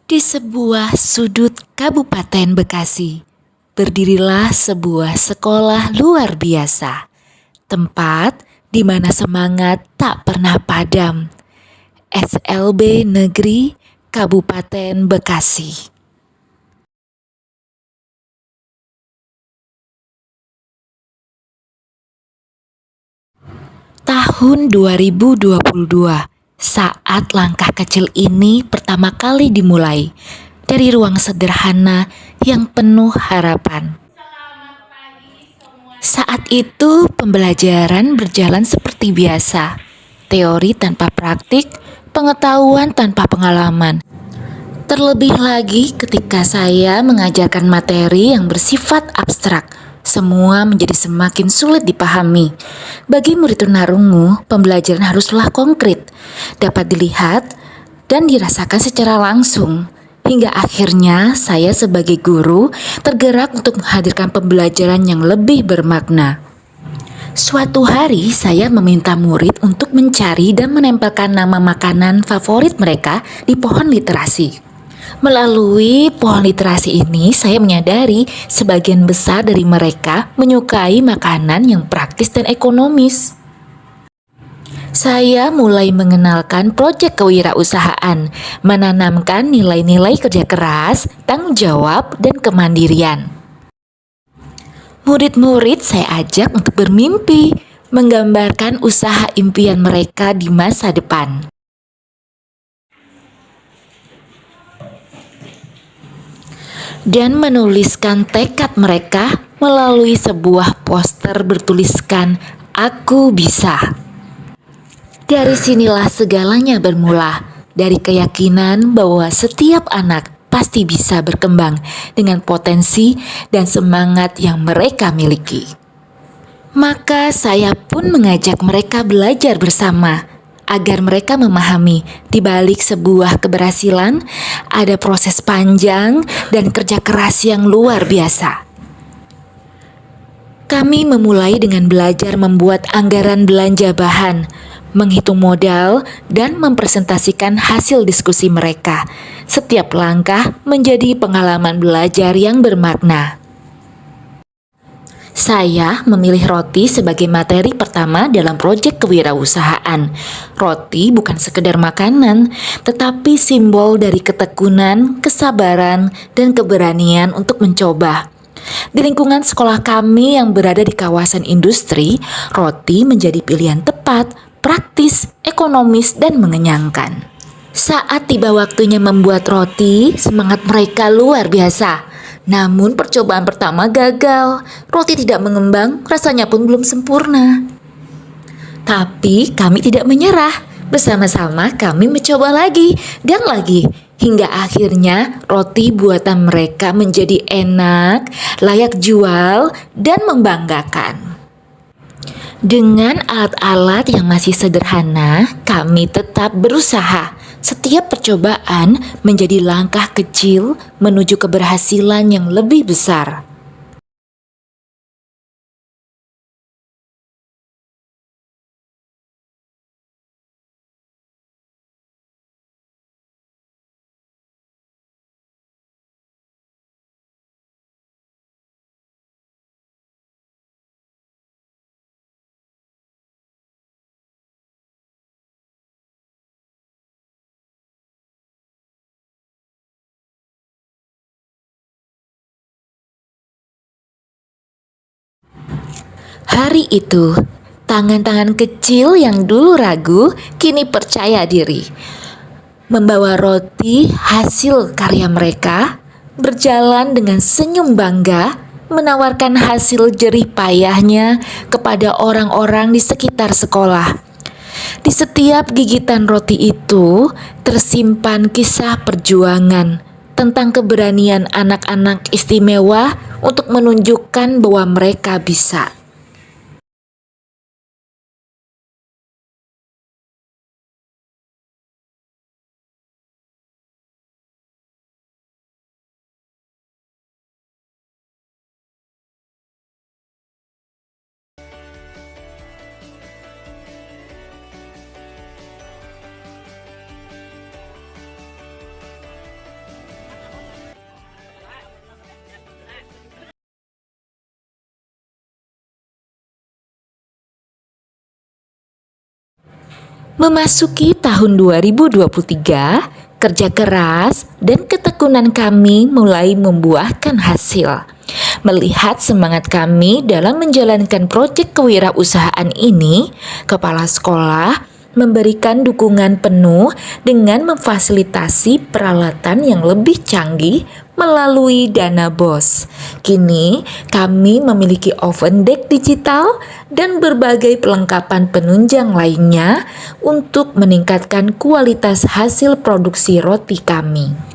Di sebuah sudut Kabupaten Bekasi, berdirilah sebuah sekolah luar biasa, tempat di mana semangat tak pernah padam. SLB Negeri Kabupaten Bekasi. Tahun 2022, saat langkah kecil ini pertama kali dimulai dari ruang sederhana yang penuh harapan. Saat itu pembelajaran berjalan seperti biasa, teori tanpa praktik, pengetahuan tanpa pengalaman. Terlebih lagi ketika saya mengajarkan materi yang bersifat abstrak, semua menjadi semakin sulit dipahami. Bagi murid tunarungu, pembelajaran haruslah konkret, dapat dilihat dan dirasakan secara langsung. Hingga akhirnya saya sebagai guru tergerak untuk menghadirkan pembelajaran yang lebih bermakna. Suatu hari saya meminta murid untuk mencari dan menempelkan nama makanan favorit mereka di pohon literasi. Melalui pohon literasi ini, saya menyadari sebagian besar dari mereka menyukai makanan yang praktis dan ekonomis. Saya mulai mengenalkan proyek kewirausahaan, menanamkan nilai-nilai kerja keras, tanggung jawab, dan kemandirian. Murid-murid saya ajak untuk bermimpi, menggambarkan usaha impian mereka di masa depan. Dan menuliskan tekad mereka melalui sebuah poster bertuliskan "Aku Bisa". Dari sinilah segalanya bermula, dari keyakinan bahwa setiap anak pasti bisa berkembang dengan potensi dan semangat yang mereka miliki. Maka saya pun mengajak mereka belajar bersama, agar mereka memahami di balik sebuah keberhasilan ada proses panjang dan kerja keras yang luar biasa. Kami memulai dengan belajar membuat anggaran belanja bahan, menghitung modal, dan mempresentasikan hasil diskusi mereka. Setiap langkah menjadi pengalaman belajar yang bermakna. Saya memilih roti sebagai materi pertama dalam proyek kewirausahaan. Roti bukan sekedar makanan, tetapi simbol dari ketekunan, kesabaran, dan keberanian untuk mencoba. Di lingkungan sekolah kami yang berada di kawasan industri, roti menjadi pilihan tepat, praktis, ekonomis, dan mengenyangkan. Saat tiba waktunya membuat roti, semangat mereka luar biasa. Namun percobaan pertama gagal, roti tidak mengembang, rasanya pun belum sempurna. Tapi kami tidak menyerah, bersama-sama kami mencoba lagi dan lagi, hingga akhirnya roti buatan mereka menjadi enak, layak jual, dan membanggakan. Dengan alat-alat yang masih sederhana, kami tetap berusaha. Setiap percobaan menjadi langkah kecil menuju keberhasilan yang lebih besar. Hari itu, tangan-tangan kecil yang dulu ragu kini percaya diri. Membawa roti hasil karya mereka, berjalan dengan senyum bangga, menawarkan hasil jerih payahnya kepada orang-orang di sekitar sekolah. Di setiap gigitan roti itu tersimpan kisah perjuangan tentang keberanian anak-anak istimewa untuk menunjukkan bahwa mereka bisa. Memasuki tahun 2023, kerja keras dan ketekunan kami mulai membuahkan hasil. Melihat semangat kami dalam menjalankan proyek kewirausahaan ini, kepala sekolah memberikan dukungan penuh dengan memfasilitasi peralatan yang lebih canggih melalui dana BOS. Kini kami memiliki oven deck digital dan berbagai perlengkapan penunjang lainnya untuk meningkatkan kualitas hasil produksi roti kami.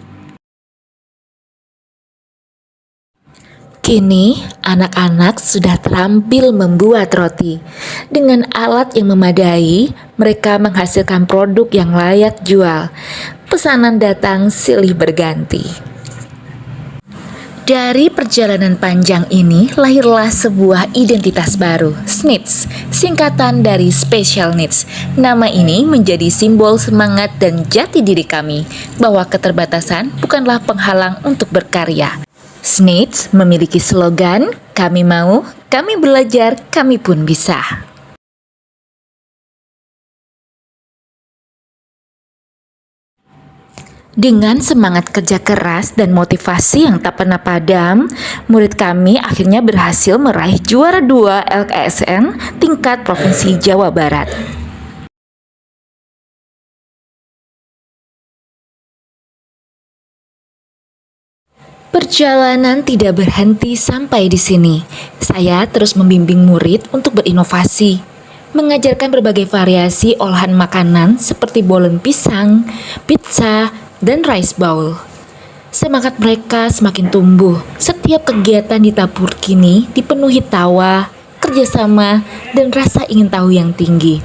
Kini, anak-anak sudah terampil membuat roti. Dengan alat yang memadai, mereka menghasilkan produk yang layak jual. Pesanan datang silih berganti. Dari perjalanan panjang ini, lahirlah sebuah identitas baru, SNEEDS, singkatan dari Special Needs. Nama ini menjadi simbol semangat dan jati diri kami, bahwa keterbatasan bukanlah penghalang untuk berkarya. SNEEDS memiliki slogan, "Kami mau, kami belajar, kami pun bisa." Dengan semangat kerja keras dan motivasi yang tak pernah padam, murid kami akhirnya berhasil meraih juara 2 LKSN tingkat Provinsi Jawa Barat. Perjalanan tidak berhenti sampai di sini. Saya terus membimbing murid untuk berinovasi, mengajarkan berbagai variasi olahan makanan seperti bolen pisang, pizza, dan rice bowl. Semangat mereka semakin tumbuh. Setiap kegiatan di dapur kini dipenuhi tawa, kerjasama, dan rasa ingin tahu yang tinggi.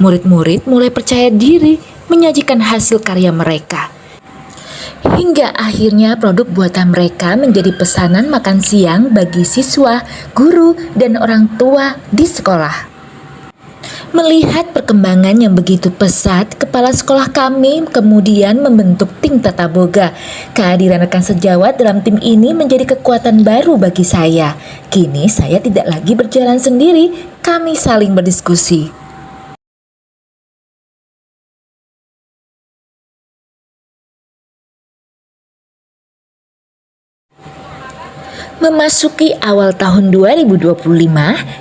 Murid-murid mulai percaya diri menyajikan hasil karya mereka. Hingga akhirnya produk buatan mereka menjadi pesanan makan siang bagi siswa, guru, dan orang tua di sekolah. Melihat perkembangan yang begitu pesat, kepala sekolah kami kemudian membentuk tim Tata Boga. Kehadiran rekan sejawat dalam tim ini menjadi kekuatan baru bagi saya. Kini saya tidak lagi berjalan sendiri, kami saling berdiskusi. Memasuki awal tahun 2025,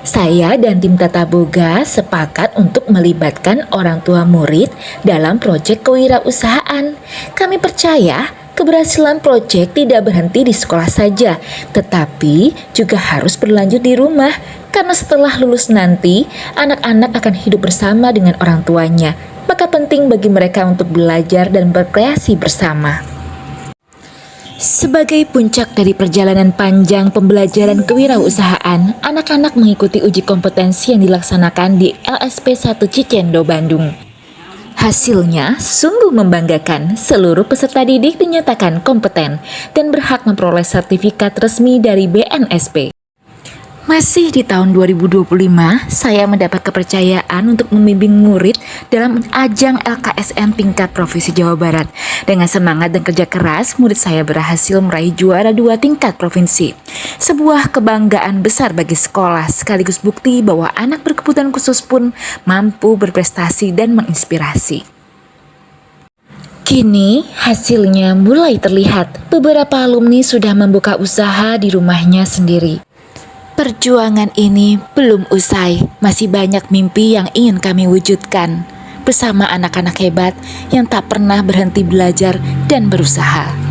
saya dan tim Tata Boga sepakat untuk melibatkan orang tua murid dalam proyek kewirausahaan. Kami percaya keberhasilan proyek tidak berhenti di sekolah saja, tetapi juga harus berlanjut di rumah. Karena setelah lulus nanti, anak-anak akan hidup bersama dengan orang tuanya. Maka penting bagi mereka untuk belajar dan berkreasi bersama. Sebagai puncak dari perjalanan panjang pembelajaran kewirausahaan, anak-anak mengikuti uji kompetensi yang dilaksanakan di LSP 1 Cicendo, Bandung. Hasilnya sungguh membanggakan. Seluruh peserta didik dinyatakan kompeten dan berhak memperoleh sertifikat resmi dari BNSP. Masih di tahun 2025, saya mendapat kepercayaan untuk membimbing murid dalam ajang LKSN tingkat Provinsi Jawa Barat. Dengan semangat dan kerja keras, murid saya berhasil meraih juara 2 tingkat provinsi. Sebuah kebanggaan besar bagi sekolah, sekaligus bukti bahwa anak berkebutuhan khusus pun mampu berprestasi dan menginspirasi. Kini hasilnya mulai terlihat. Beberapa alumni sudah membuka usaha di rumahnya sendiri. Perjuangan ini belum usai, masih banyak mimpi yang ingin kami wujudkan bersama anak-anak hebat yang tak pernah berhenti belajar dan berusaha.